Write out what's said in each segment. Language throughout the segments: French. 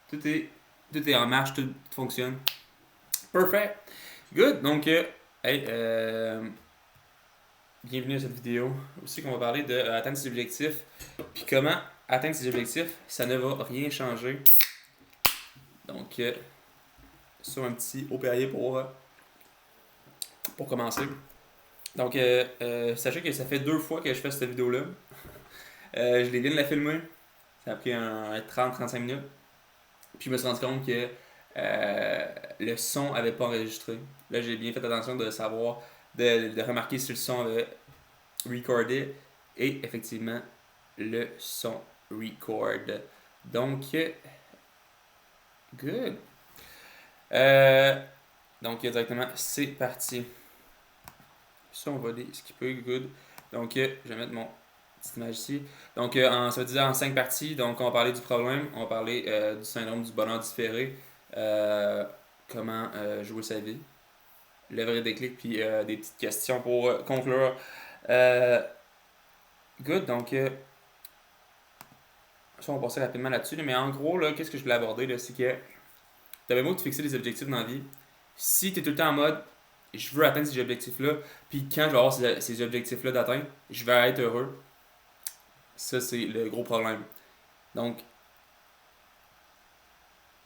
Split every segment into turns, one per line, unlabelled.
Tout est en marche, tout fonctionne. Perfect. Good. Donc, bienvenue à cette vidéo. Aussi qu'on va parler de atteindre ses objectifs. Puis comment atteindre ses objectifs, ça ne va rien changer. Donc, sur un petit haut perrier pour commencer. Donc, sachez que ça fait 2 fois que je fais cette vidéo-là. Je viens de la filmer. Ça a pris un 30-35 minutes. Puis je me suis rendu compte que le son avait pas enregistré. Là, j'ai bien fait attention de savoir, de remarquer si le son avait recordé. Et effectivement, le son record. Donc, good. Donc, directement, c'est parti. Ça, on va les skipper, good. Donc, je vais mettre mon petite image ici. Donc, ça va dire en 5 parties. Donc, on va parler du problème, on va parler du syndrome du bonheur différé, comment jouer sa vie, le vrai déclic, puis des petites questions pour conclure. Good, donc, ça, on va passer rapidement là-dessus. Mais en gros, là, qu'est-ce que je voulais aborder, là, c'est que tu avais beau te fixer des objectifs dans la vie. Si tu es tout le temps en mode, je veux atteindre ces objectifs-là, puis quand je vais avoir ces objectifs-là d'atteindre, je vais être heureux. Ça, c'est le gros problème. Donc,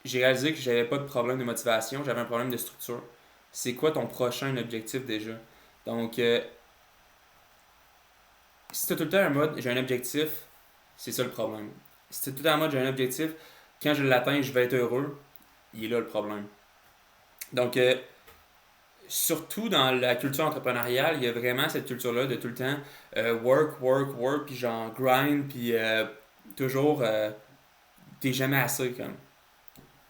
j'ai réalisé que j'avais pas de problème de motivation, j'avais un problème de structure. C'est quoi ton prochain objectif déjà? Donc, si tu as tout le temps un mode, j'ai un objectif, c'est ça le problème. Si tu es tout le temps en mode, j'ai un objectif, quand je l'atteins, je vais être heureux, il est là le problème. Donc, surtout dans la culture entrepreneuriale, il y a vraiment cette culture-là de tout le temps work, puis genre grind, puis toujours, t'es jamais assez comme.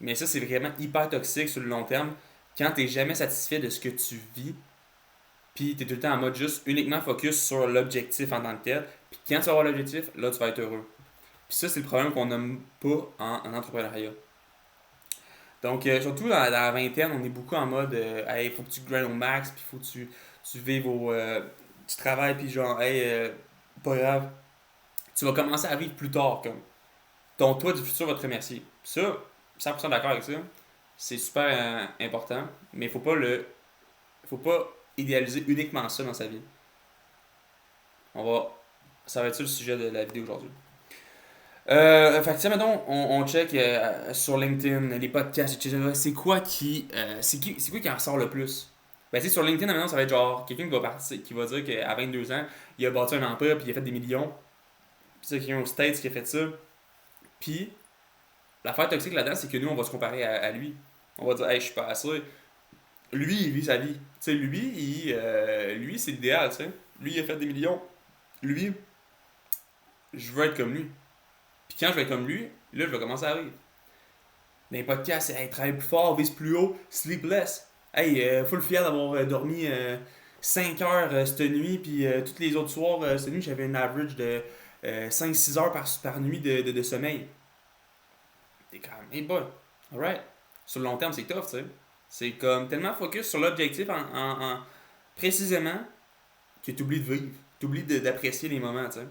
Mais ça, c'est vraiment hyper toxique sur le long terme. Quand t'es jamais satisfait de ce que tu vis, puis t'es tout le temps en mode juste uniquement focus sur l'objectif en tant que tel, puis quand tu vas avoir l'objectif, là, tu vas être heureux. Puis ça, c'est le problème qu'on nomme pas en entrepreneuriat. Donc, surtout dans la vingtaine, on est beaucoup en mode hey, faut que tu grindes au max, puis faut que tu vives tu travailles, puis genre, hey, pas grave. Tu vas commencer à vivre plus tard, comme. Ton toi du futur va te remercier. Ça, 100% d'accord avec ça. C'est super important, mais faut pas idéaliser uniquement ça dans sa vie. On va, ça va être ça le sujet de la vidéo aujourd'hui. Fait que, tiens, mettons, on check sur LinkedIn, les podcasts, etc. C'est quoi qui en sort le plus? Ben, tu sais, sur LinkedIn, maintenant, ça va être genre quelqu'un qui va dire qu'à 22 ans, il a bâti un empire puis il a fait des millions. Puis c'est quelqu'un aux States qui a fait ça. Puis, l'affaire toxique là-dedans, c'est que nous, on va se comparer à lui. On va dire, hey, je suis pas assez. Lui, il vit sa vie. Tu sais, lui, c'est l'idéal, tu sais. Lui, il a fait des millions. Lui, je veux être comme lui. Puis quand je vais être comme lui, là, je vais commencer à vivre. Dans les podcasts, c'est hey, travaille plus fort, vise plus haut, sleepless. Hey, full fier d'avoir dormi 5 heures cette nuit, puis tous les autres soirs, cette nuit, j'avais une average de 5-6 heures par nuit de sommeil. T'es quand même, hey boy, alright. Sur le long terme, c'est tough, tu sais. C'est comme tellement focus sur l'objectif précisément que tu oublies de vivre. Tu oublies d'apprécier les moments, tu sais.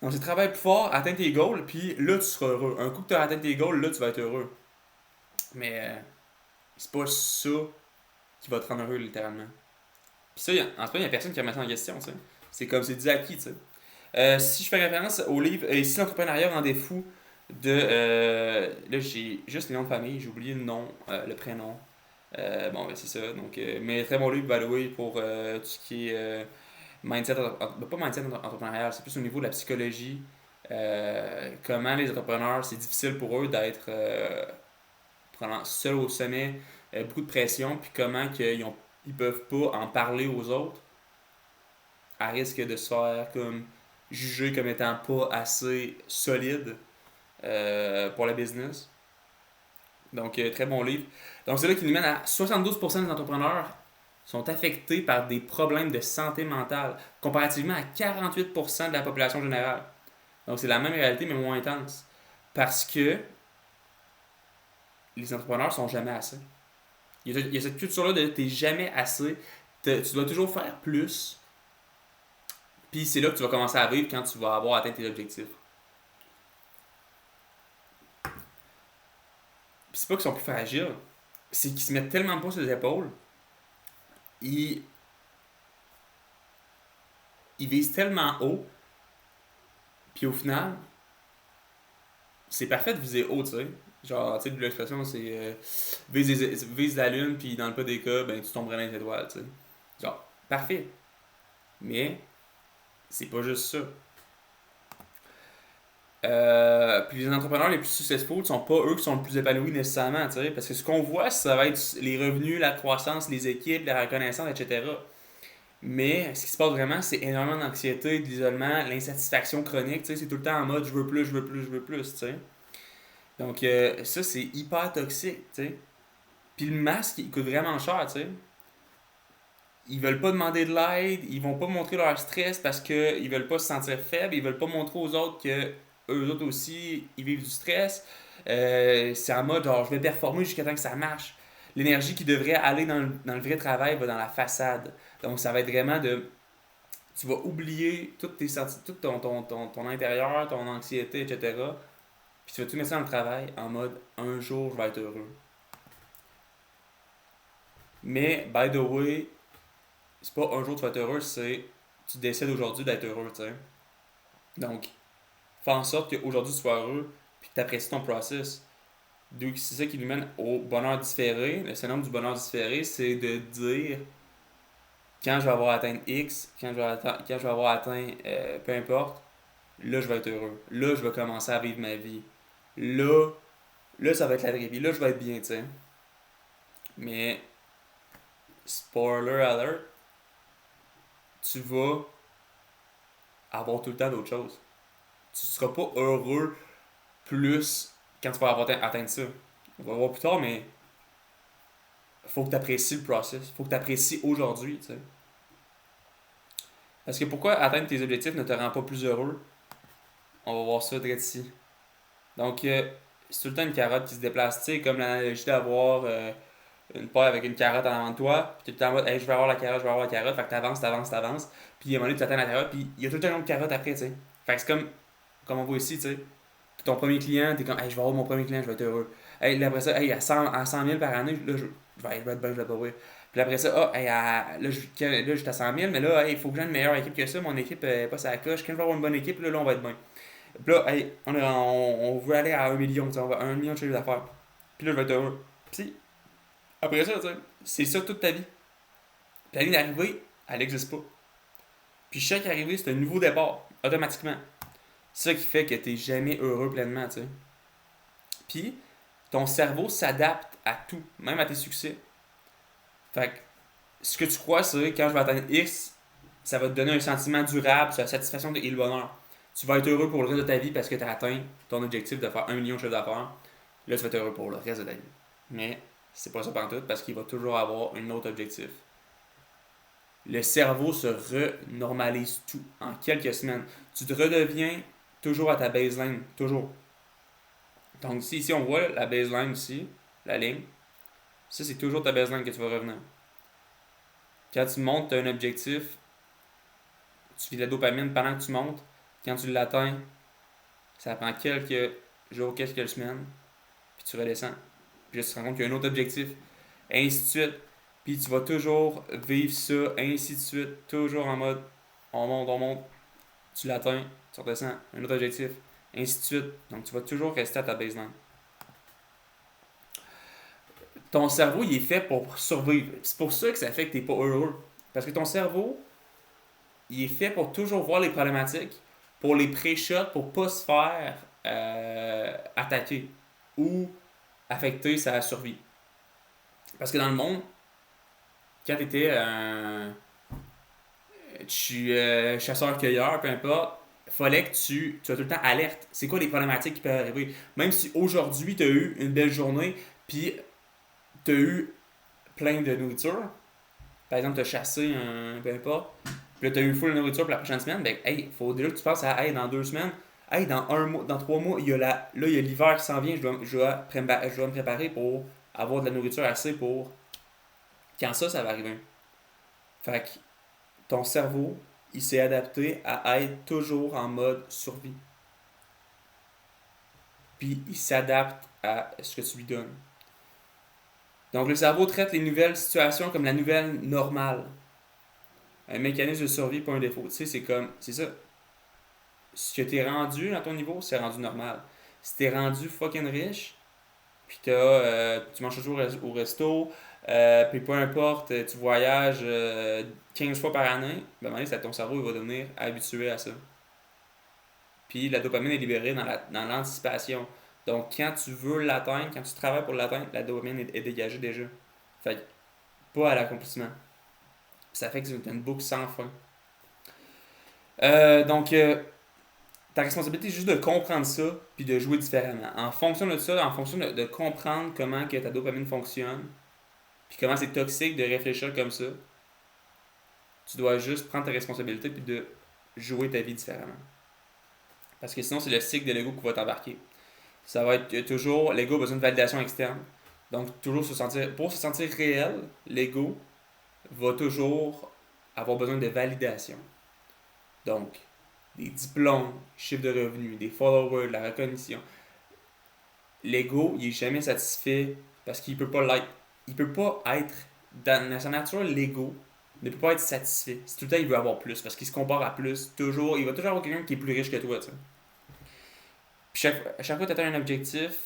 Donc, c'est travailler plus fort, atteindre tes goals, puis là, tu seras heureux. Un coup que tu as atteint tes goals, là, tu vas être heureux. Mais c'est pas ça qui va te rendre heureux, littéralement. Puis ça, en tout cas, il y a personne qui remet ça en question, tu sais. C'est comme c'est dit acquis, tu sais. Si je fais référence au livre Si l'entrepreneuriat rendait fou de. Là, j'ai juste les noms de famille, j'ai oublié le nom, le prénom. Bon, ben c'est ça. Donc, mais très bon livre, by the way, pour tout ce qui est mindset, pas mindset entrepreneurial, c'est plus au niveau de la psychologie. Comment les entrepreneurs, c'est difficile pour eux d'être seuls au sommet, beaucoup de pression, puis comment ils peuvent pas en parler aux autres à risque de se faire comme juger comme étant pas assez solide pour la business. Donc, très bon livre. Donc, c'est là qui nous mène à 72% des entrepreneurs sont affectés par des problèmes de santé mentale, comparativement à 48% de la population générale. Donc, c'est la même réalité, mais moins intense. Parce que les entrepreneurs sont jamais assez. Il y a cette culture-là de t'es jamais assez, tu dois toujours faire plus, puis c'est là que tu vas commencer à vivre quand tu vas avoir atteint tes objectifs. Puis c'est pas qu'ils sont plus fragiles, c'est qu'ils se mettent tellement pas sur les épaules, ils, ils visent tellement haut, puis au final, c'est parfait de viser haut, tu sais. Genre, tu sais, l'expression, c'est vise la lune, puis dans le pas des cas, ben tu tomberais dans les étoiles, tu sais. Genre, parfait. Mais, c'est pas juste ça. Puis les entrepreneurs les plus successful ne sont pas eux qui sont le plus épanouis nécessairement, tu sais. Parce que ce qu'on voit, ça va être les revenus, la croissance, les équipes, la reconnaissance, etc. Mais ce qui se passe vraiment, c'est énormément d'anxiété, de l'isolement, l'insatisfaction chronique, tu sais. C'est tout le temps en mode je veux plus, je veux plus, je veux plus, tu sais. Donc, ça, c'est hyper toxique, tu sais. Puis le masque, il coûte vraiment cher, tu sais. Ils veulent pas demander de l'aide, ils vont pas montrer leur stress parce qu'ils veulent pas se sentir faibles, ils veulent pas montrer aux autres que eux autres aussi, ils vivent du stress. C'est en mode genre, je vais performer jusqu'à temps que ça marche. L'énergie qui devrait aller dans le vrai travail va dans la façade. Donc, ça va être vraiment de. Tu vas oublier toutes tes tout ton intérieur, ton anxiété, etc. Puis tu vas tout mettre ça dans le travail en mode un jour je vais être heureux. Mais, by the way, c'est pas un jour tu vas être heureux, c'est tu décides aujourd'hui d'être heureux, tu sais. Donc, fais en sorte qu'aujourd'hui tu sois heureux puis que tu apprécies ton process. Donc, c'est ça qui nous mène au bonheur différé. Le syndrome du bonheur différé, c'est de dire quand je vais avoir atteint X, quand je vais avoir atteint peu importe, là je vais être heureux. Là je vais commencer à vivre ma vie. Là, là ça va être la vraie vie. Là je vais être bien, tu sais. Mais, spoiler alert, tu vas avoir tout le temps d'autres choses. Tu seras pas heureux plus quand tu vas avoir atteint ça. On va voir plus tard, mais faut que tu apprécies le process. Faut que tu apprécies aujourd'hui, tu sais. Parce que pourquoi atteindre tes objectifs ne te rend pas plus heureux? On va voir ça direct ici. Donc, c'est tout le temps une carotte qui se déplace. Tu sais, comme l'analogie d'avoir une paille avec une carotte en avant de toi. Puis tu es tout le temps en mode, hey, je vais avoir la carotte, je vais avoir la carotte. Fait que t'avances, t'avances, t'avances. Puis à un moment donné, tu atteins la carotte. Puis il y a tout le temps une autre carotte après, tu sais. Fait que c'est comme on voit ici, tu sais. Ton premier client, t'es comme, hey, je vais avoir mon premier client, je vais être heureux. Hey, là, après ça, hey, à 100 000 par année, là, je vais être bien, je vais pas voir. Puis après ça, ah, hey, là, j'étais à 100 000, mais là, hey, il faut que j'ai une meilleure équipe que ça. Mon équipe est pas sa coche. Quand je vais avoir une bonne équipe, là, on va être bien. Puis là, hey, on veut aller à 1 million, tu sais, on va à 1 million de chiffre d'affaires. Puis là, je vais être heureux. Puis après ça, tu sais, c'est ça toute ta vie. Puis la ligne d'arrivée, elle n'existe pas. Puis chaque arrivée, c'est un nouveau départ, automatiquement. C'est ça qui fait que tu n'es jamais heureux pleinement, tu sais. Puis, ton cerveau s'adapte à tout, même à tes succès. Fait que, ce que tu crois, c'est quand je vais atteindre X, ça va te donner un sentiment durable, c'est la satisfaction et le bonheur. Tu vas être heureux pour le reste de ta vie parce que tu as atteint ton objectif de faire 1 million de chiffre d'affaires. Là, tu vas être heureux pour le reste de ta vie. Mais, c'est pas ça pantoute parce qu'il va toujours avoir un autre objectif. Le cerveau se renormalise tout en quelques semaines. Tu te redeviens toujours à ta baseline, toujours. Donc ici on voit la baseline ici, la ligne, ça c'est toujours ta baseline que tu vas revenir. Quand tu montes, tu as un objectif, tu vis de la dopamine pendant que tu montes. Quand tu l'atteins, ça prend quelques jours, quelques semaines, puis tu redescends. Puis là, tu te rends compte qu'il y a un autre objectif, et ainsi de suite. Puis tu vas toujours vivre ça, ainsi de suite, toujours en mode on monte, tu l'atteins, tu redescends, un autre objectif, ainsi de suite. Donc tu vas toujours rester à ta baseline. Ton cerveau, il est fait pour survivre. C'est pour ça que ça fait que tu n'es pas heureux. Parce que ton cerveau, il est fait pour toujours voir les problématiques, pour les pré-shots, pour pas se faire attaquer ou affecter sa survie. Parce que dans le monde, quand tu étais chasseur-cueilleur, peu importe, fallait que tu sois tout le temps alerte. C'est quoi les problématiques qui peuvent arriver? Même si aujourd'hui, tu as eu une belle journée, puis tu as eu plein de nourriture, par exemple, tu as chassé un peu importe, puis là, tu as eu full de nourriture pour la prochaine semaine, ben, hey, faut déjà que tu penses à, hey, dans 2 semaines, hey, dans un mois, dans 3 mois, là, il y a l'hiver qui s'en vient, je dois me préparer pour avoir de la nourriture assez pour quand ça va arriver. Fait que ton cerveau, il s'est adapté à être toujours en mode survie. Puis il s'adapte à ce que tu lui donnes. Donc, le cerveau traite les nouvelles situations comme la nouvelle normale. Un mécanisme de survie, pas un défaut. Tu sais, c'est ça. Ce que t'es rendu à ton niveau, c'est rendu normal. Si t'es rendu fucking riche, puis tu manges toujours au resto, puis peu importe, tu voyages 15 fois par année, ben, à un moment donné, ton cerveau il va devenir habitué à ça. Puis la dopamine est libérée dans l'anticipation. Donc quand tu veux l'atteindre, quand tu travailles pour l'atteindre, la dopamine est dégagée déjà. Fait que pas à l'accomplissement. Ça fait que c'est une boucle sans fin. Donc, ta responsabilité est juste de comprendre ça puis de jouer différemment. En fonction de ça, en fonction de comprendre comment que ta dopamine fonctionne, puis comment c'est toxique de réfléchir comme ça, tu dois juste prendre ta responsabilité puis de jouer ta vie différemment. Parce que sinon, c'est le cycle de l'ego qui va t'embarquer. Ça va être toujours, l'ego a besoin de validation externe. Donc, pour se sentir réel, l'ego va toujours avoir besoin de validation. Donc, des diplômes, chiffres de revenus, des followers, de la reconnaissance. L'ego, il est jamais satisfait parce qu'il peut pas l'être. Il peut pas être, dans sa nature, l'ego ne peut pas être satisfait. Si tout le temps il veut avoir plus, parce qu'il se compare à plus, toujours, il va toujours avoir quelqu'un qui est plus riche que toi, tu sais. Puis chaque fois que tu atteins un objectif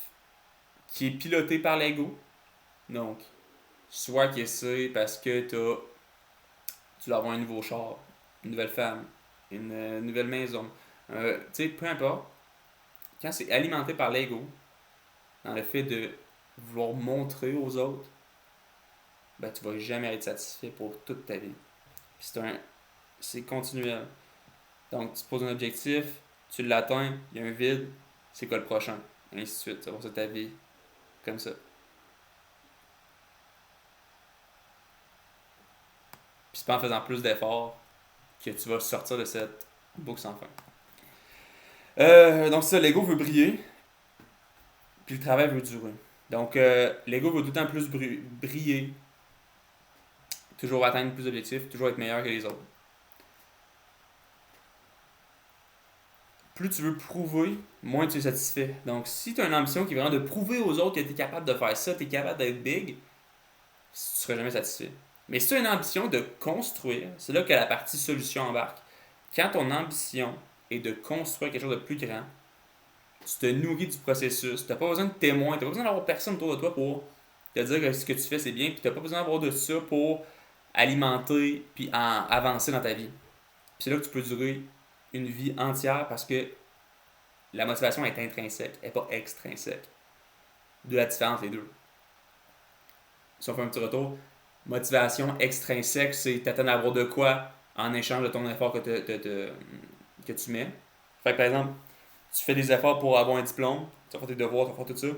qui est piloté par l'ego, donc, soit que c'est parce que tu dois avoir un nouveau char, une nouvelle femme, une nouvelle maison, tu sais, peu importe, quand c'est alimenté par l'ego, dans le fait de vouloir montrer aux autres, ben tu vas jamais être satisfait pour toute ta vie. Puis c'est continuel. Donc tu te poses un objectif, tu l'atteins, il y a un vide, c'est quoi le prochain? Et ainsi de suite, tu vas passer ta vie comme ça. Puis c'est pas en faisant plus d'efforts que tu vas sortir de cette boucle sans fin. Donc ça, l'ego veut briller, puis le travail veut durer. Donc l'ego veut tout le temps plus briller, toujours atteindre plus d'objectifs, toujours être meilleur que les autres. Plus tu veux prouver, moins tu es satisfait. Donc, si tu as une ambition qui est vraiment de prouver aux autres que tu es capable de faire ça, tu es capable d'être big, tu ne seras jamais satisfait. Mais si tu as une ambition de construire, c'est là que la partie solution embarque. Quand ton ambition est de construire quelque chose de plus grand, tu te nourris du processus. Tu n'as pas besoin de témoins, tu n'as pas besoin d'avoir personne autour de toi pour te dire que ce que tu fais c'est bien, puis tu n'as pas besoin d'avoir de ça pour alimenter puis avancer dans ta vie. Puis c'est là que tu peux durer une vie entière parce que la motivation est intrinsèque, elle n'est pas extrinsèque. De la différence, les deux. Si on fait un petit retour, motivation extrinsèque, c'est t'attends à avoir de quoi en échange de ton effort que tu mets. Fait que par exemple, tu fais des efforts pour avoir un diplôme, tu vas faire tes devoirs, tu vas faire tout ça,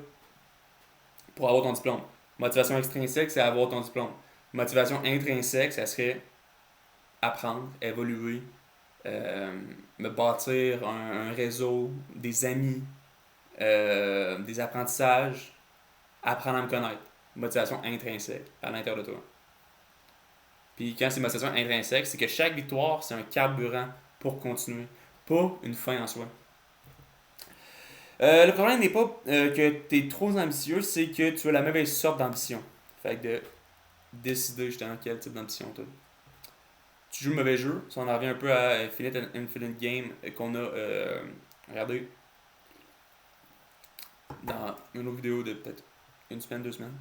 pour avoir ton diplôme. Motivation extrinsèque, c'est avoir ton diplôme. Motivation intrinsèque, ça serait apprendre, évoluer, me bâtir un réseau, des amis, des apprentissages, apprendre à me connaître. Motivation intrinsèque à l'intérieur de toi. Puis quand c'est motivation intrinsèque, c'est que chaque victoire, c'est un carburant pour continuer, pas une fin en soi. Le problème n'est pas que tu es trop ambitieux, c'est que tu as la mauvaise sorte d'ambition. Fait que de décider justement quel type d'ambition tu as. Tu joues le mauvais jeu, ça on en revient un peu à Infinite Game qu'on a regardé dans une autre vidéo de peut-être une semaine, 2 semaines.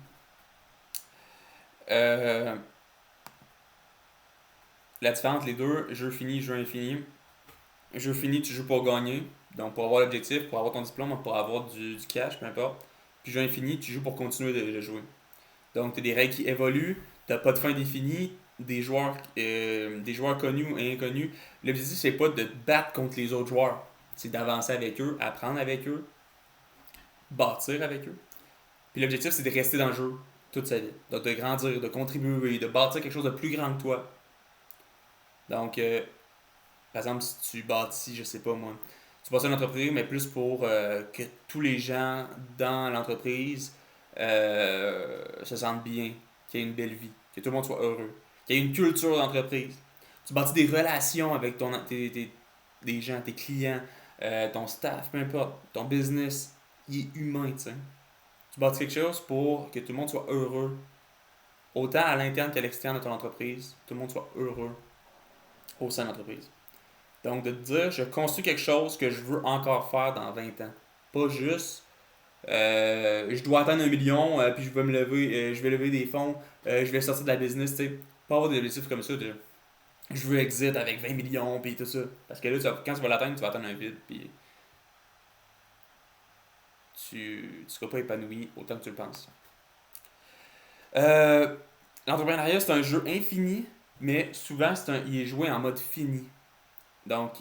La différence entre les deux, jeu fini, jeu infini. Jeu fini, tu joues pour gagner, donc pour avoir l'objectif, pour avoir ton diplôme, pour avoir du cash, peu importe. Puis jeu infini, tu joues pour continuer de jouer. Donc tu as des règles qui évoluent, tu n'as pas de fin définie, des joueurs connus ou inconnus. L'objectif, c'est pas de te battre contre les autres joueurs, c'est d'avancer avec eux, apprendre avec eux, bâtir avec eux. Puis l'objectif, c'est de rester dans le jeu toute sa vie. Donc de grandir, de contribuer, de bâtir quelque chose de plus grand que toi. Donc, par exemple, si tu bâtis, je sais pas moi, tu bâtis une entreprise, mais plus pour que tous les gens dans l'entreprise se sentent bien, qu'il y ait une belle vie, que tout le monde soit heureux, qu'il y ait une culture d'entreprise. Tu bâtis des relations avec des gens, tes clients, ton staff, peu importe, ton business, il est humain, tu sais. Tu bâtis quelque chose pour que tout le monde soit heureux autant à l'interne qu'à l'externe de ton entreprise, tout le monde soit heureux au sein de l'entreprise. Donc, de te dire, je construis quelque chose que je veux encore faire dans 20 ans. Pas juste, je dois atteindre 1 million, puis je vais me lever, je vais lever des fonds, je vais sortir de la business, tu sais. Pas avoir des objectifs comme ça de je veux exit avec 20 millions, puis tout ça. Parce que là, quand tu vas l'atteindre, tu vas atteindre un vide, puis tu seras pas épanoui autant que tu le penses. Euh, L'entrepreneuriat, c'est un jeu infini, mais souvent, il est joué en mode fini. Donc,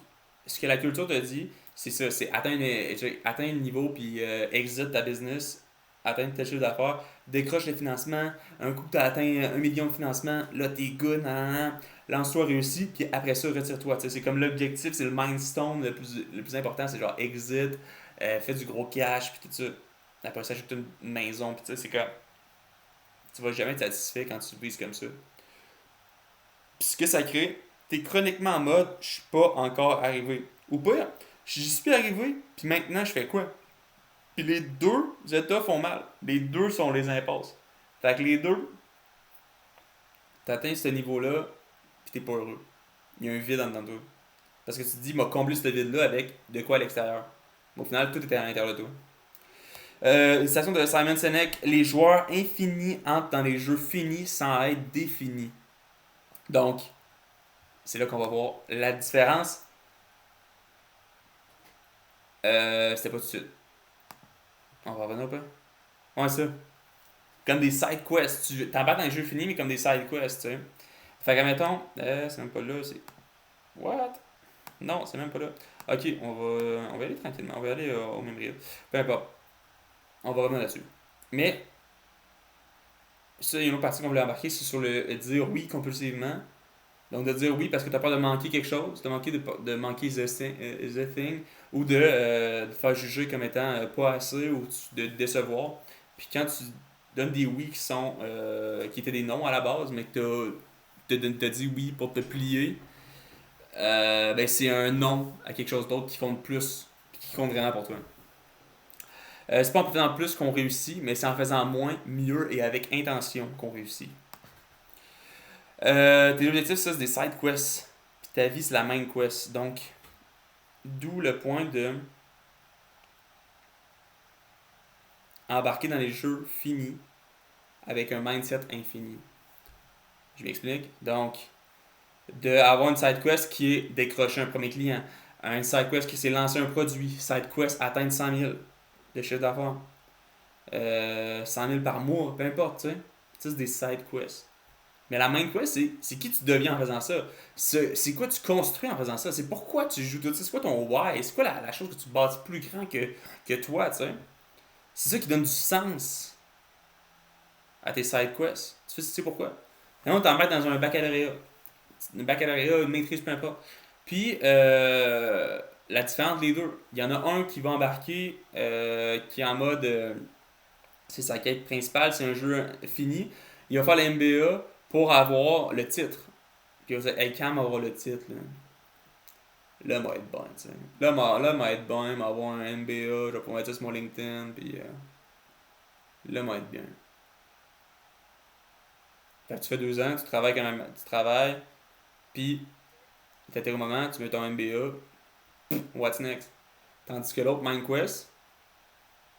ce que la culture te dit, c'est ça, c'est atteindre le niveau, puis exit ta business, atteindre tes chiffre d'affaires, décroche le financement, un coup que tu as atteint 1 million de financement, là, t'es good, lance-toi réussi, puis après ça, retire-toi. C'est comme l'objectif, c'est le milestone le plus important, c'est genre exit, fais du gros cash, puis tout ça. Après ça, ajoute une maison, puis c'est comme, tu vas jamais être satisfait quand tu vises comme ça. Puis ce que ça crée, t'es chroniquement en mode, je suis pas encore arrivé. Ou pas, j'y suis arrivé, puis maintenant je fais quoi? Puis les deux états font mal. Les deux sont les impasses. Fait que les deux, t'atteins ce niveau-là, puis t'es pas heureux. Il y a un vide en dedans de toi. Parce que tu te dis, m'a comblé ce vide-là avec de quoi à l'extérieur. Mais au final, tout était à l'intérieur de toi. Une citation de Simon Sinek, les joueurs infinis entrent dans les jeux finis sans être définis. Donc, c'est là qu'on va voir la différence. C'était pas tout de suite. On va revenir un peu. Ouais, ça. Comme des side quests. Tu t'embarques dans les jeux finis, mais comme des side quests, tu sais. Fait que, mettons, c'est même pas là, c'est. What? Non, c'est même pas là. Ok, on va aller tranquillement. On va aller au même rythme. Peu importe. On va revenir là-dessus. Mais, ça, il y a une autre partie qu'on voulait embarquer, c'est sur le dire oui compulsivement. Donc, de dire oui parce que tu as peur de manquer quelque chose, de manquer the thing, ou de faire juger comme étant pas assez, ou de te décevoir. Puis quand tu donnes des oui qui étaient des non à la base, mais que t'as dit oui pour te plier, ben c'est un non à quelque chose d'autre qui compte plus, qui compte vraiment pour toi. C'est pas en faisant plus qu'on réussit, mais c'est en faisant moins, mieux et avec intention qu'on réussit. Tes objectifs, ça, c'est des side quests. Puis ta vie, c'est la main quest. Donc, d'où le point de embarquer dans les jeux finis avec un mindset infini. Je m'explique. Donc, d'avoir une side quest qui est décrocher un premier client. Un side quest qui c'est lancer un produit. Side quest atteindre 100 000 de chiffre d'affaires. 100 000 par mois, peu importe, tu sais. Ça, c'est des side quests. Mais la main quest, c'est qui tu deviens en faisant ça. C'est quoi tu construis en faisant ça. C'est pourquoi tu joues tout ça. C'est quoi ton why. C'est quoi la chose que tu bâtis plus grand que toi, tu sais. C'est ça qui donne du sens à tes side quests. Tu sais pourquoi? Maintenant, on t'embarque dans un baccalauréat. Un baccalauréat, une maîtrise, peu importe. Puis, la différence des deux. Il y en a un qui va embarquer, qui est en mode. C'est sa quête principale, c'est un jeu fini. Il va faire la MBA pour avoir le titre. Puis il va dire, hey, Cam aura le titre, là, m'a être bon, tu sais. M'a être bon, m'a avoir un MBA, je vais pouvoir mettre ça sur mon LinkedIn, puis là, m'a être bien. Fait que tu fais 2 ans, tu travailles quand même, tu travailles, puis t'as au moment, tu mets ton MBA, what's next? Tandis que l'autre, MindQuest,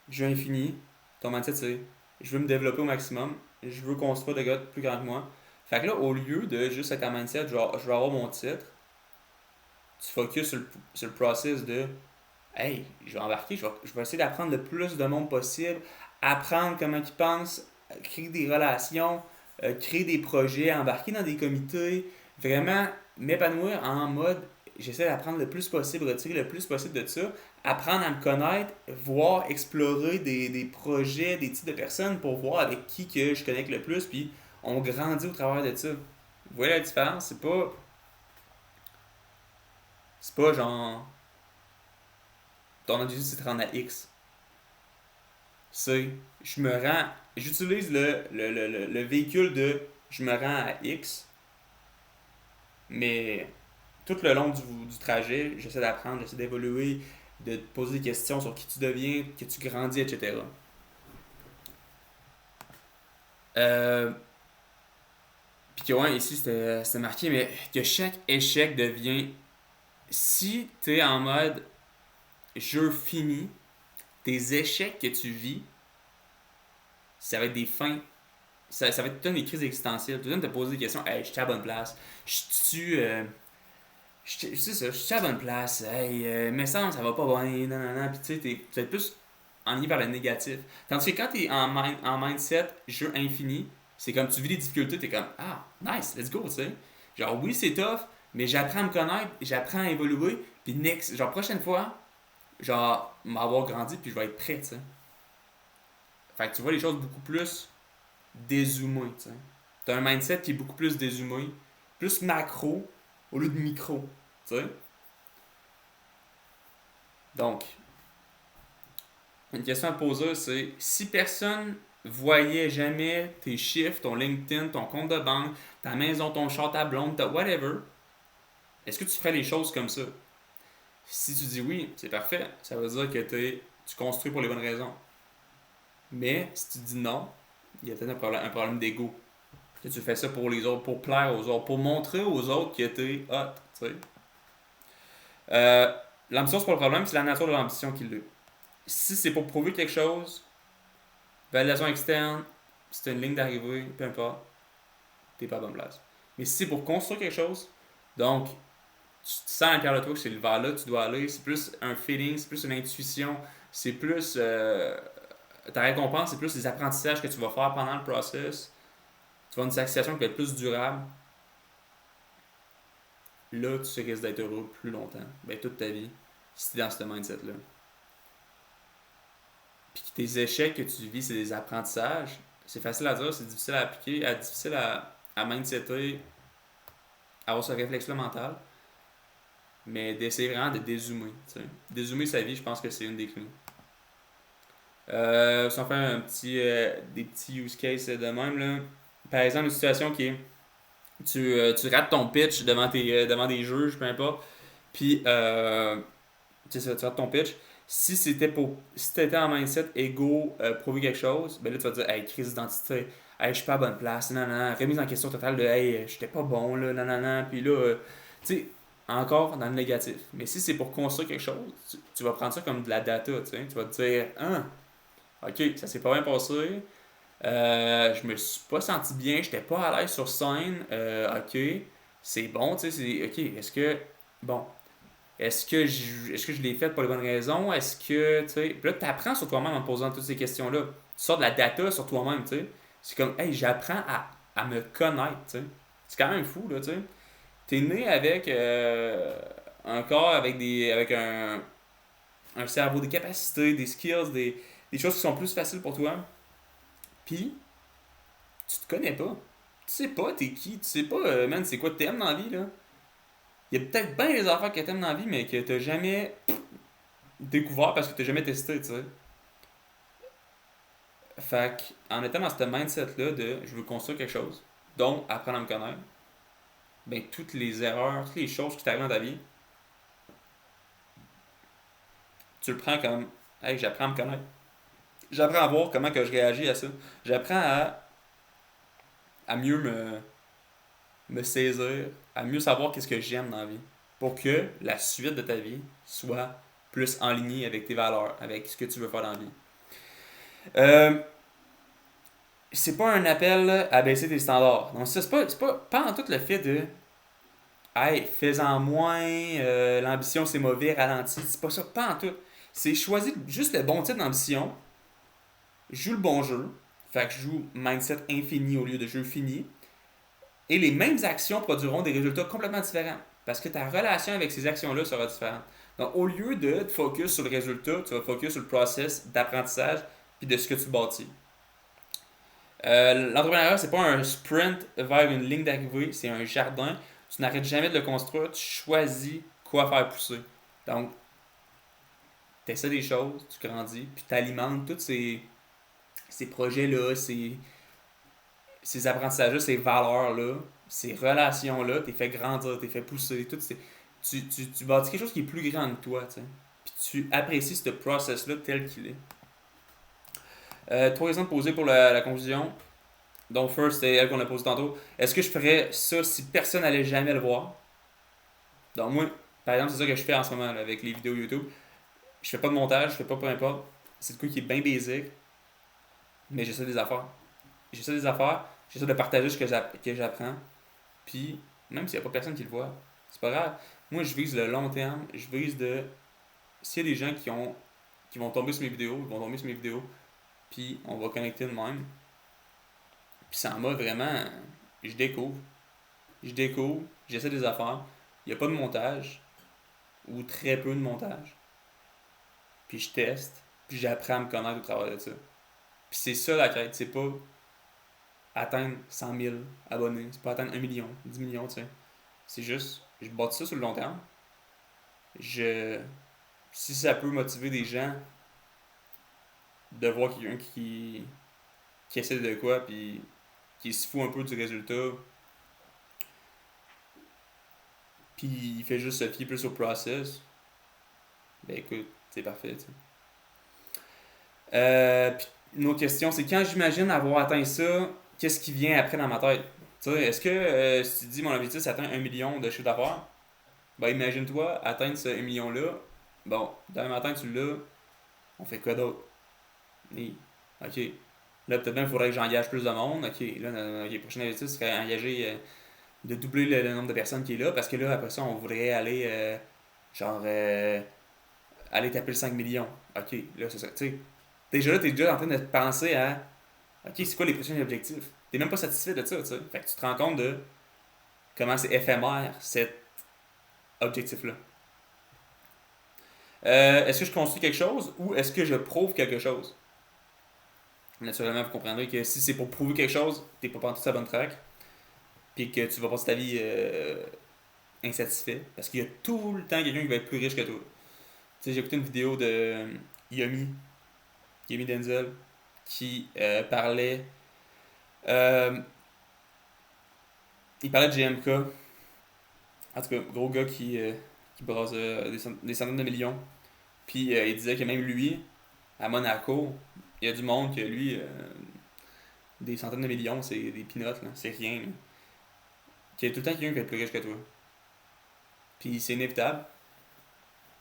jeu infini, ton mindset c'est, je veux me développer au maximum, je veux construire des gars plus grands que moi. Fait que là, au lieu de juste être en mindset, genre, je veux avoir mon titre, tu focuses sur le process de hey, je vais embarquer, je vais essayer d'apprendre le plus de monde possible, apprendre comment ils pensent, créer des relations, créer des projets, embarquer dans des comités, vraiment m'épanouir en mode j'essaie d'apprendre le plus possible, retirer le plus possible de ça, apprendre à me connaître, voir, explorer des projets, des types de personnes pour voir avec qui que je connecte le plus, puis on grandit au travers de ça. Vous voyez la différence? C'est pas genre ton objectif c'est de rendre à X. C'est je me rends. J'utilise le véhicule de je me rends à X, mais tout le long du trajet, j'essaie d'apprendre, j'essaie d'évoluer, de te poser des questions sur qui tu deviens, que tu grandis, etc. Euh, Puis que, ouais, ici, c'était marqué, mais que chaque échec devient. Si t'es en mode jeu fini, tes échecs que tu vis, ça va être des fins. Ça va être tout le temps des crises existentielles. Tout le temps te poser des questions. Hey, je suis à la bonne place. Je suis. C'est ça, je suis à la bonne place. Hey, mais ça va pas bien. Non, non, non. Puis tu sais, tu vas être plus enligné vers le négatif. Tandis que quand t'es en mindset jeu infini, c'est comme tu vis des difficultés, t'es comme ah, nice, let's go, tu sais. Genre, oui, c'est tough, mais j'apprends à me connaître, j'apprends à évoluer. Puis next, genre, prochaine fois, genre, m'avoir grandi, puis je vais être prêt, tu sais. Fait que tu vois les choses beaucoup plus dézoomées, tu sais. T'as un mindset qui est beaucoup plus dézoomé, plus macro au lieu de micro, tu sais. Donc, une question à poser, c'est si personne voyait jamais tes chiffres, ton LinkedIn, ton compte de banque, ta maison, ton char, ta blonde, ta whatever, est-ce que tu ferais les choses comme ça? Si tu dis oui, c'est parfait. Ça veut dire que tu construis pour les bonnes raisons. Mais si tu dis non, il y a peut-être un problème d'ego. Que tu fais ça pour les autres, pour plaire aux autres, pour montrer aux autres que t'es hot, tu sais. L'ambition, c'est pas le problème, c'est la nature de l'ambition qui l'est. Si c'est pour prouver quelque chose, validation externe, si c'est une ligne d'arrivée, peu importe, t'es pas à bonne place. Mais si c'est pour construire quelque chose, donc tu sens à l'intérieur de toi que c'est vers là que tu dois aller, c'est plus un feeling, c'est plus une intuition, c'est plus ta récompense, c'est plus les apprentissages que tu vas faire pendant le process, tu vas avoir une satisfaction qui va être plus durable. Là, tu risques d'être heureux plus longtemps, ben toute ta vie, si tu es dans ce mindset-là. Puis que tes échecs que tu vis, c'est des apprentissages, c'est facile à dire, c'est difficile à appliquer, difficile à mindsetter, à avoir ce réflexe-là mental, mais d'essayer vraiment de dézoomer. T'sais. Dézoomer sa vie, je pense que c'est une des clés. Si on fait des petits use cases de même, là. Par exemple, une situation qui est tu rates ton pitch devant des juges, peu importe, puis tu rates ton pitch. Si t'étais en mindset ego, prouver quelque chose, ben là tu vas te dire, hey, crise d'identité, hey, je suis pas à bonne place, non, non, non, remise en question totale de, hey, j'étais pas bon, là, non, non, non, puis là, tu sais, encore dans le négatif. Mais si c'est pour construire quelque chose, tu vas prendre ça comme de la data, tu vas te dire, ah, ok, ça s'est pas bien passé, je me suis pas senti bien, j'étais pas à l'aise sur scène, ok, c'est bon, tu sais, ok, bon, est-ce que je l'ai fait pour les bonnes raisons? Est-ce que, tu sais, puis là, tu apprends sur toi-même en posant toutes ces questions-là. Tu sors de la data sur toi-même, tu sais. C'est comme, hey, j'apprends à me connaître, tu sais. C'est quand même fou, là, tu sais. T'es né avec un corps avec un cerveau, des capacités, des skills, des choses qui sont plus faciles pour toi. Puis, tu te connais pas. Tu sais pas t'es qui. Tu sais pas, man, c'est quoi que t'aimes dans la vie, là. Il y a peut-être bien les affaires que t'aimes dans la vie, mais que t'as jamais découvert parce que t'as jamais testé, tu sais. Fait en étant dans ce mindset-là de je veux construire quelque chose, donc apprendre à me connaître, ben toutes les erreurs, toutes les choses qui t'arrivent dans ta vie, tu le prends comme hey, j'apprends à me connaître. J'apprends à voir comment que je réagis à ça. J'apprends à mieux me saisir, à mieux savoir qu'est-ce que j'aime dans la vie. Pour que la suite de ta vie soit plus en ligne avec tes valeurs, avec ce que tu veux faire dans la vie. Euh, c'est pas un appel à baisser tes standards. Donc, ça, pas en tout le fait de hey, fais-en moins, l'ambition c'est mauvais, ralentis. C'est pas ça, pas en tout. C'est choisir juste le bon type d'ambition, joue le bon jeu, fait que je joue mindset infini au lieu de jeu fini, et les mêmes actions produiront des résultats complètement différents. Parce que ta relation avec ces actions-là sera différente. Donc, au lieu de te focus sur le résultat, tu vas focus sur le process d'apprentissage puis de ce que tu bâtis. L'entrepreneuriat, c'est pas un sprint vers une ligne d'arrivée, c'est un jardin. Tu n'arrêtes jamais de le construire, tu choisis quoi faire pousser. Donc, tu essaies des choses, tu grandis, puis tu alimentes tous ces projets-là, ces apprentissages-là, ces valeurs-là, ces relations-là, t'es fait grandir, t'es fait pousser, tu bâtis quelque chose qui est plus grand que toi, tu sais. Puis tu apprécies ce process-là tel qu'il est. Trois exemples posés pour la conclusion. Donc, first, c'est elle qu'on a posé tantôt. Est-ce que je ferais ça si personne n'allait jamais le voir? Donc, moi, par exemple, c'est ça que je fais en ce moment là, avec les vidéos YouTube. Je fais pas de montage, je fais pas peu importe. C'est le coup qui est bien basic, mais j'essaie des affaires. J'essaie de partager ce que j'apprends. Puis, même s'il n'y a pas personne qui le voit, c'est pas grave. Moi, je vise le long terme. Je vise de. S'il y a des gens qui vont tomber sur mes vidéos, ils vont tomber sur mes vidéos, puis on va connecter de même. Puis ça en va vraiment. Je découvre. J'essaie des affaires. Il n'y a pas de montage, ou très peu de montage. Puis je teste, puis j'apprends à me connaître au travers de ça. Puis c'est ça la quête, c'est pas atteindre 100 000 abonnés, c'est pas atteindre 1 million, 10 millions, tu sais. C'est juste, je bâtis ça sur le long terme. Je, si ça peut motiver des gens de voir quelqu'un qui essaie de quoi, puis qui se fout un peu du résultat, puis il fait juste se fier plus au process, ben écoute, c'est parfait, tu sais. Puis une autre question, c'est quand j'imagine avoir atteint ça, qu'est-ce qui vient après dans ma tête? Tu sais, est-ce que si tu dis mon objectif c'est atteindre 1 million de chiffre d'affaires, ben imagine-toi atteindre ce 1 million-là. Bon, demain matin tu l'as, on fait quoi d'autre? Et, ok. Là, peut-être bien il faudrait que j'engage plus de monde. Ok, là, le prochain objectif serait engager, de doubler le nombre de personnes qui est là, parce que là, après ça, on voudrait aller, genre, aller taper le 5 millions. Ok, là, c'est ça. Tu sais, déjà là, t'es déjà en train de penser à, ok, c'est quoi les prochains objectifs? T'es même pas satisfait de ça, tu sais. Fait que tu te rends compte de comment c'est éphémère cet objectif-là. Est-ce que je construis quelque chose ou est-ce que je prouve quelque chose? Naturellement, vous comprendrez que si c'est pour prouver quelque chose, t'es pas parti sur la bonne track, puis que tu vas passer ta vie insatisfait, parce qu'il y a tout le temps quelqu'un qui va être plus riche que toi. Tu sais, j'ai écouté une vidéo de Yumi, Yumi Denzel, qui parlait. euh, il parlait de GMK, en tout cas, gros gars qui brasse des centaines de millions. Puis il disait que même lui, à Monaco, il y a du monde que lui, des centaines de millions, c'est des peanuts, là, c'est rien. Là. Qu'il y a tout le temps quelqu'un qui va être plus riche que toi. Puis c'est inévitable.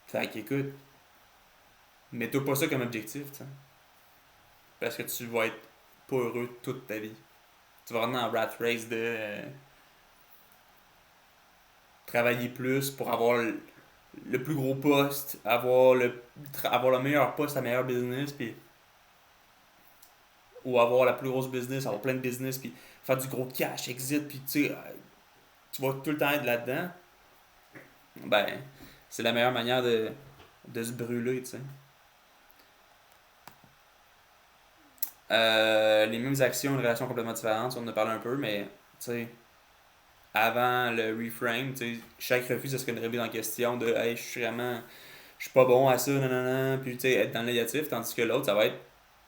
Fait qu'écoute, mets-toi pas ça comme objectif, tu sais. Parce que tu vas être pas heureux toute ta vie. Tu vas rentrer dans un rat race de travailler plus pour avoir le plus gros poste, avoir le meilleur poste, la meilleure business, puis ou avoir la plus grosse business, avoir plein de business, puis faire du gros cash, exit, puis tu sais, tu vas tout le temps être là-dedans. Ben, c'est la meilleure manière de se brûler, tu sais. Les mêmes actions, une relation complètement différente, on en a parlé un peu, mais tu sais, avant le reframe, tu sais, chaque refus, ça serait une remise en question de hey, je suis pas bon à ça, non, non, non, puis tu sais, être dans le négatif, tandis que l'autre, ça va être,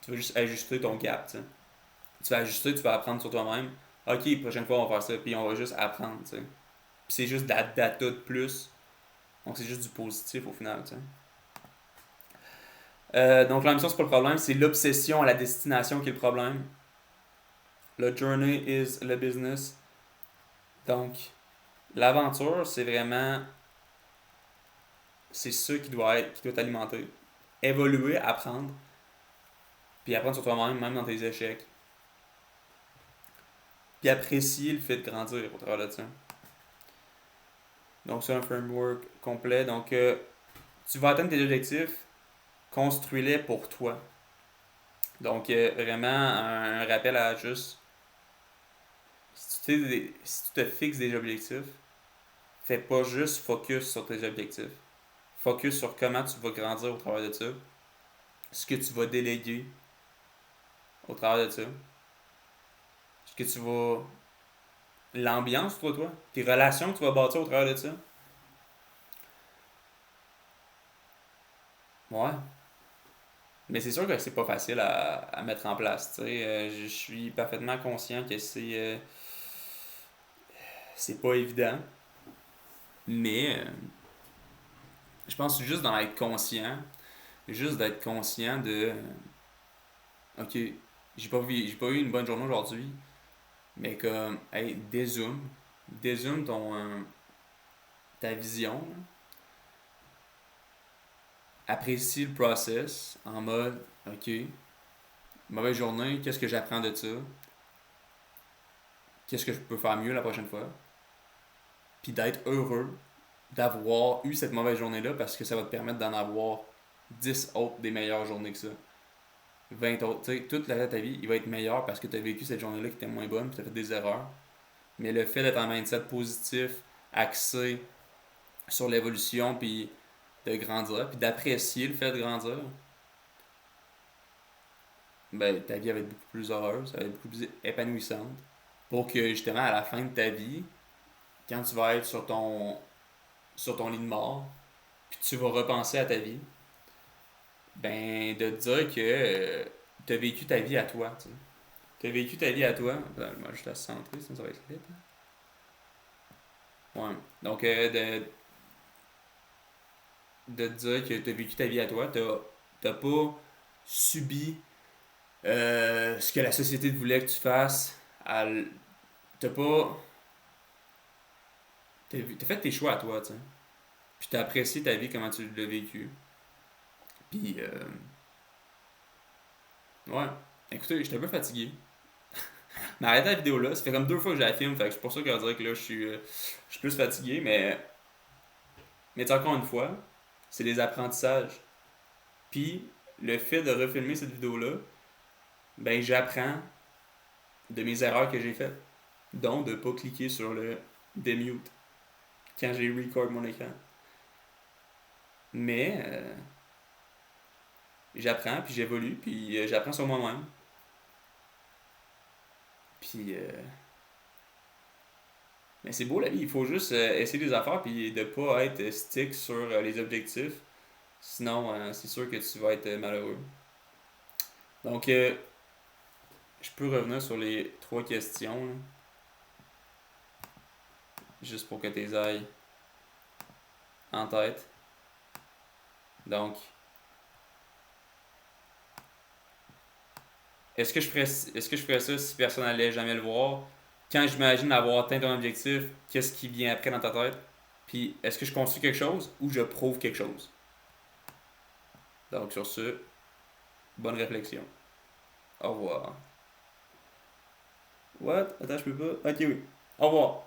tu vas juste ajuster ton cap, tu sais. Tu vas ajuster, tu vas apprendre sur toi-même. Ok, prochaine fois, on va faire ça, puis on va juste apprendre, tu sais. Puis c'est juste de la data de plus, donc c'est juste du positif au final, tu sais. Donc l'ambition, c'est pas le problème, c'est l'obsession à la destination qui est le problème. Le journey is le business. Donc, l'aventure, c'est vraiment. C'est ça qui doit t'alimenter. Évoluer, apprendre, puis apprendre sur toi-même, même dans tes échecs. Puis apprécier le fait de grandir au travers de ça. Donc, c'est un framework complet. Donc, tu vas atteindre tes objectifs, construis-les pour toi. Donc, vraiment, un rappel à juste. Si tu te fixes des objectifs, fais pas juste focus sur tes objectifs. Focus sur comment tu vas grandir au travers de ça. Ce que tu vas déléguer au travers de ça. Ce que tu vas. L'ambiance pour toi. Tes relations que tu vas bâtir au travers de ça. Ouais. Mais c'est sûr que c'est pas facile à mettre en place. Tu sais. Je suis parfaitement conscient que c'est pas évident. Mais je pense juste d'en être conscient. Juste d'être conscient de. Ok, j'ai pas eu une bonne journée aujourd'hui. Mais comme, hey, dézoome. Dézoome ta vision. Là. Apprécie le process en mode, ok, mauvaise journée, qu'est-ce que j'apprends de ça? Qu'est-ce que je peux faire mieux la prochaine fois? Puis d'être heureux d'avoir eu cette mauvaise journée-là parce que ça va te permettre d'en avoir 10 autres des meilleures journées que ça. 20 autres. Tu sais, toute la reste de ta vie, il va être meilleur parce que tu as vécu cette journée-là qui était moins bonne puis tu as fait des erreurs. Mais le fait d'être en mindset positif, axé sur l'évolution puis de grandir, puis d'apprécier le fait de grandir, ben ta vie va être beaucoup plus heureuse, elle va être beaucoup plus épanouissante. Pour que justement à la fin de ta vie, quand tu vas être sur ton lit de mort, puis tu vas repenser à ta vie, ben de te dire que tu as vécu ta vie à toi. Tu as vécu ta vie à toi. Attends, moi, je la centrer, sinon ça va être vite. Ouais. Donc, de te dire que tu as vécu ta vie à toi, t'as pas subi ce que la société te voulait que tu fasses. T'as pas. T'as fait tes choix à toi, tu sais. Puis t'as apprécié ta vie, comment tu l'as vécu. Puis, ouais. Écoutez, j'étais un peu fatigué. Mais arrêtez la vidéo là, ça fait comme 2 fois que je la filme, fait que c'est pour ça que je dirais que là, je suis plus fatigué, mais encore une fois, c'est des apprentissages. Puis, le fait de refilmer cette vidéo-là, ben j'apprends de mes erreurs que j'ai faites. Dont de ne pas cliquer sur le demute quand j'ai record mon écran. Mais j'apprends, puis j'évolue, puis j'apprends sur moi-même. Puis, mais c'est beau la vie, il faut juste essayer des affaires, puis de pas être stick sur les objectifs. Sinon, c'est sûr que tu vas être malheureux. Donc, je peux revenir sur les 3 questions, là, juste pour que tu les ailles en tête. Donc, est-ce que je ferais ça si personne n'allait jamais le voir? Quand j'imagine avoir atteint ton objectif, qu'est-ce qui vient après dans ta tête? Puis, est-ce que je construis quelque chose ou je prouve quelque chose? Donc, sur ce, bonne réflexion. Au revoir. What? Attends, je peux pas. Ok, oui. Au revoir.